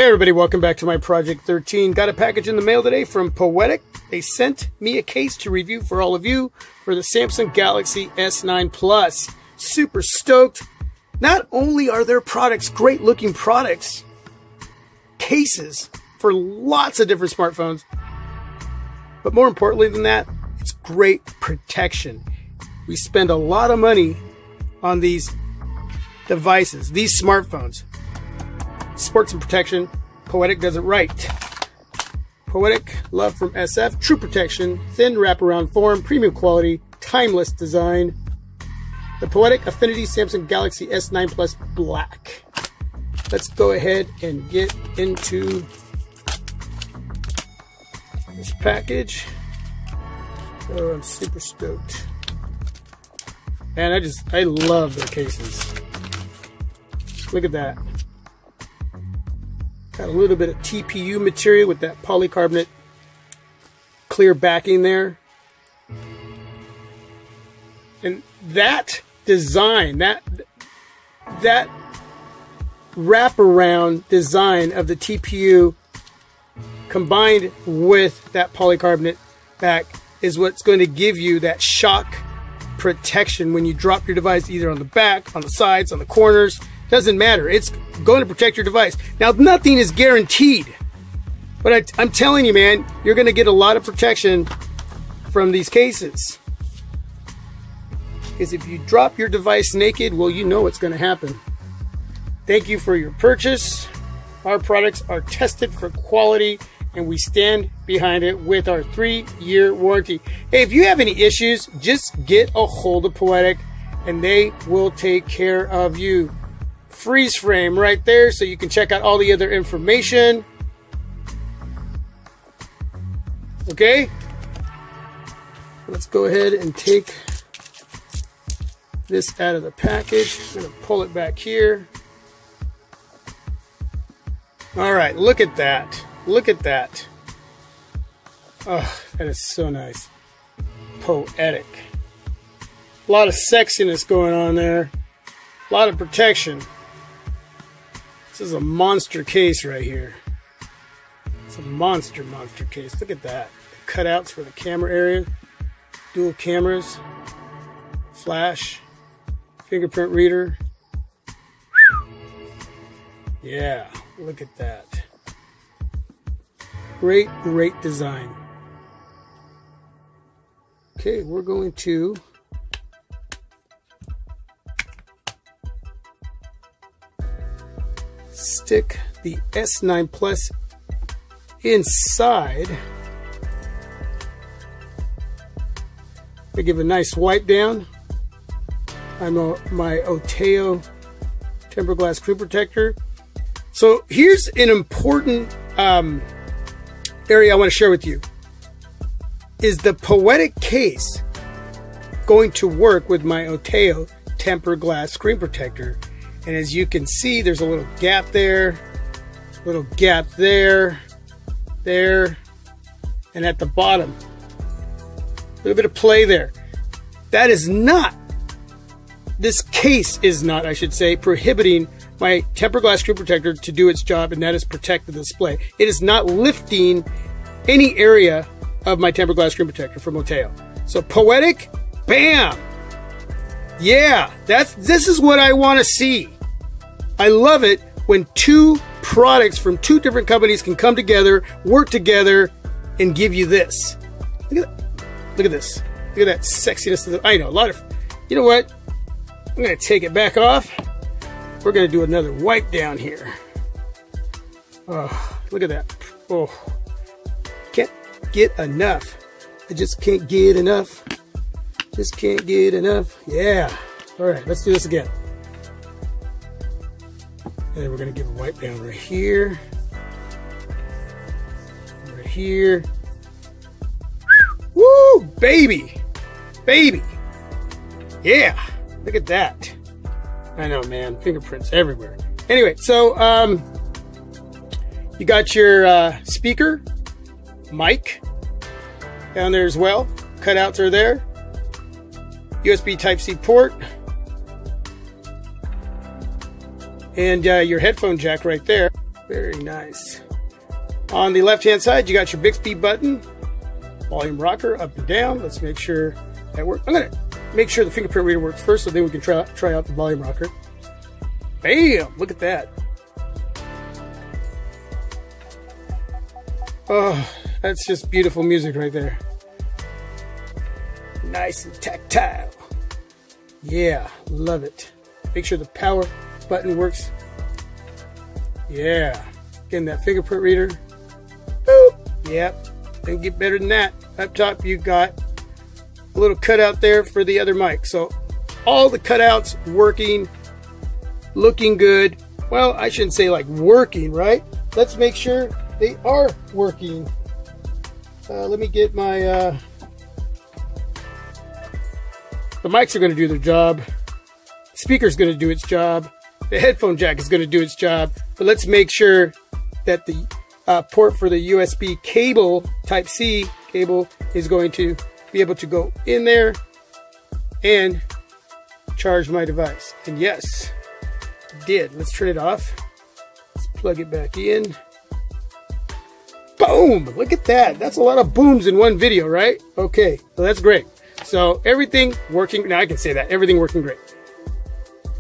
Hey everybody, welcome back to my Project 13. Got a package in the mail today from Poetic. They sent me a case to review for all of you for the Samsung Galaxy S9 Plus. Super stoked. Not only are their products great looking products, cases for lots of different smartphones, but more importantly than that, it's great protection. We spend a lot of money on these devices, these smartphones. Sports and protection, Poetic does it right. Poetic, love from SF, true protection, thin wraparound form, premium quality, timeless design. The Poetic Affinity Samsung Galaxy S9 Plus Black. Let's go ahead and get into this package. Oh, I'm super stoked. Man, I love their cases. Look at that. Got a little bit of TPU material with that polycarbonate clear backing there. And that design, that wraparound design of the TPU combined with that polycarbonate back is what's going to give you that shock protection when you drop your device either on the back, on the sides, on the corners. Doesn't matter. It's going to protect your device. Now, nothing is guaranteed, but I'm telling you, man, you're going to get a lot of protection from these cases. Because if you drop your device naked, well, you know what's going to happen. Thank you for your purchase. Our products are tested for quality, and we stand behind it with our 3-year warranty. Hey, if you have any issues, just get a hold of Poetic, and they will take care of you. Freeze frame right there so you can check out all the other information. Okay, let's go ahead and take this out of the package. I'm going to pull it back here. All right, look at that. Look at that. Oh, that is so nice. Poetic. A lot of sexiness going on there. A lot of protection. This is a monster case right here. It's a monster case. Look at that. The cutouts for the camera area. Dual cameras. Flash. Fingerprint reader. Yeah, look at that. Great design. Okay, we're going to stick the S9 Plus inside. I give a nice wipe down on my Oteo tempered glass screen protector. So here's an important area I want to share with you. Is the Poetic case going to work with my Oteo tempered glass screen protector? And as you can see, there's a little gap there, little gap there, there, and at the bottom. A little bit of play there. That is not, this case is not, I should say, prohibiting my tempered glass screen protector to do its job, and that is protect the display. It is not lifting any area of my tempered glass screen protector from Oteo. So Poetic, bam! Yeah, this is what I want to see. I love it when two products from two different companies can come together, work together, and give you this. Look at that. Look at this. Look at that sexiness. I know, a lot of... You know what? I'm going to take it back off. We're going to do another wipe down here. Oh, look at that. Oh, can't get enough. I just can't get enough. Just can't get enough. Yeah. All right, let's do this again. And then we're going to give a wipe down right here. Right here. Woo, baby. Baby. Yeah. Look at that. I know, man. Fingerprints everywhere. Anyway, so you got your speaker, mic down there as well. Cutouts are there. USB Type-C port. And your headphone jack right there. Very nice. On the left-hand side, you got your Bixby button, volume rocker up and down. Let's make sure that works. I'm going to make sure the fingerprint reader works first, so then we can try out the volume rocker. Bam! Look at that. Oh, that's just beautiful music right there. Nice and tactile. Yeah, love it. Make sure the power button works. Yeah. Getting that fingerprint reader. Boop. Yep. Doesn't get better than that. Up top, you got a little cutout there for the other mic. So all the cutouts working, looking good. Well, I shouldn't say like working, right? Let's make sure they are working. Let me get my... the mics are going to do their job. The speaker's going to do its job. The headphone jack is going to do its job. But let's make sure that the port for the USB cable, Type-C cable, is going to be able to go in there and charge my device. And yes, it did. Let's turn it off. Let's plug it back in. Boom! Look at that. That's a lot of booms in one video, right? Okay, so that's great. So everything working. Now I can say that. Everything working great.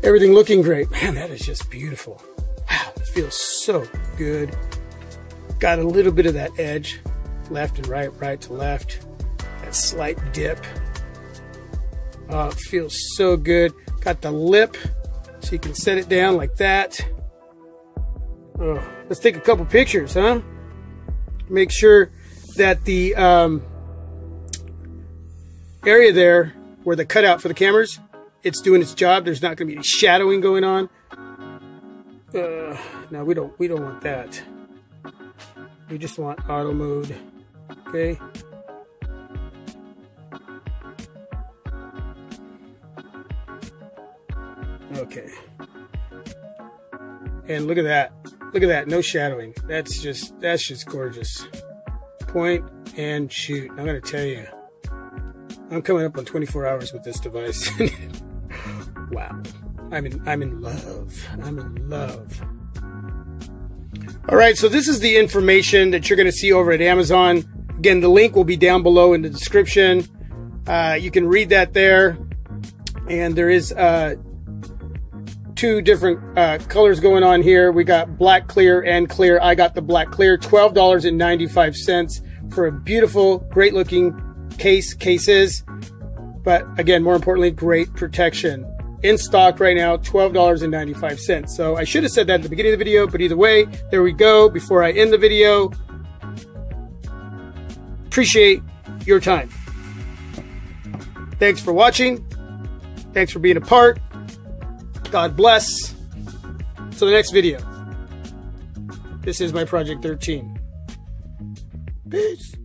Everything looking great. Man, that is just beautiful. Wow, it feels so good. Got a little bit of that edge. Left and right, right to left. That slight dip. Oh, it feels so good. Got the lip, so you can set it down like that. Oh, let's take a couple pictures, huh? Make sure that the area there where the cutout for the cameras, it's doing its job. There's not going to be any shadowing going on. No, we don't want that. We just want auto mode. Okay. Okay. And look at that. Look at that. No shadowing. That's just gorgeous. Point and shoot. I'm going to tell you, I'm coming up on 24 hours with this device. Wow. I'm in love. I'm in love. All right, so this is the information that you're going to see over at Amazon. Again, the link will be down below in the description. You can read that there. And there is two different colors going on here. We got black clear and clear. I got the black clear, $12.95 for a beautiful, great looking cases. But again, more importantly, great protection. In stock right now, $12.95. So I should have said that at the beginning of the video, but either way, there we go. Before I end the video, appreciate your time. Thanks for watching. Thanks for being a part. God bless. Till the next video. This is my Project 13. Peace.